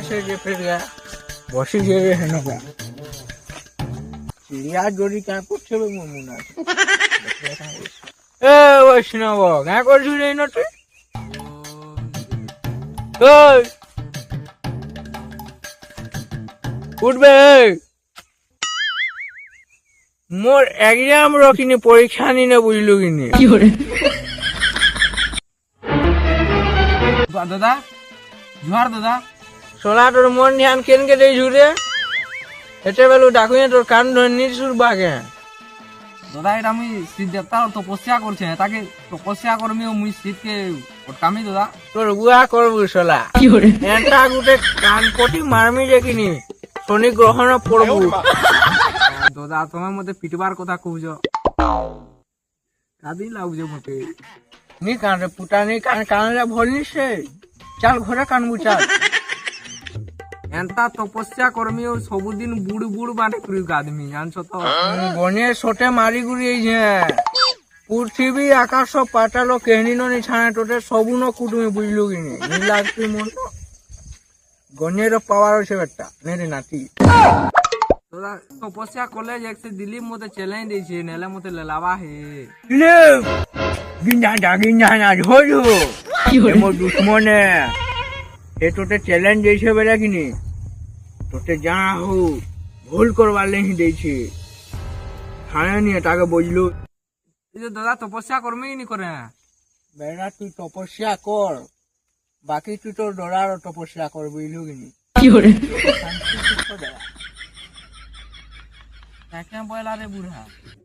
से जे फिर गया बसी जे है ना का चिड़िया जोड़ी क्या कुछ छे मुना ए वैष्णव क्या कर छु रे न तुई ओय उठबे मोर एग्जाम रखिनी परीक्षा नी ने बुझलु किनी কি hore দাদা জোহার দাদা। सोला तोर मन ध्यान केन के दे झुरे हेटे बेलु डाकुए तोर कान धर निसुर बागे দাদা এটা আমি শীত দেবতার তপস্যা করছে তাকে তপস্যা করমি মুই শীতকে অটকামি দাদা। तोर बुआ करबु सोला কি hore एंटा गुटे कान कोटी मारमी देखिनी शनि ग्रहण पड़बु দাদা তুমি মতে পিটবার কথা কହୁଛ কাদি লাগুছ মতে नी कान रे पुटा नी कान कान रे भोलनी से चल घरे कान बुचाल এন্তা তপস্যা করমি সবুদিন বুড় বুড় বাটে করি আদমি জানছ তো। बने सोटे मारी गुरी जे पृथ्वी आकाश पाताल केहनी नी छाने टोटे सबु न कुटुमी बुझलु किनी नी लागती मन गनेर पावर আছে বেটা নেরে নাতি দাদা তপস্যা করলে যে একসে দিলীপ মতে চ্যালেঞ্জ দিয়েছে নেলে মতে লেলাবা হে ले गिंजा ना झोजो কি hore मोर दुश्मन है ए टोटे चैलेंज जैसे बेटा किनी टोटे जा हो भूल करवा ले ही देछे थाने नी ताके बुझलु এই যে দাদা তপস্যা করমি নি করে बेटा तू तपस्या कर बाकी तू तो डरार तपस्या कर बुझलु किनी কি hore কাকে বয়লা রে বুড়া।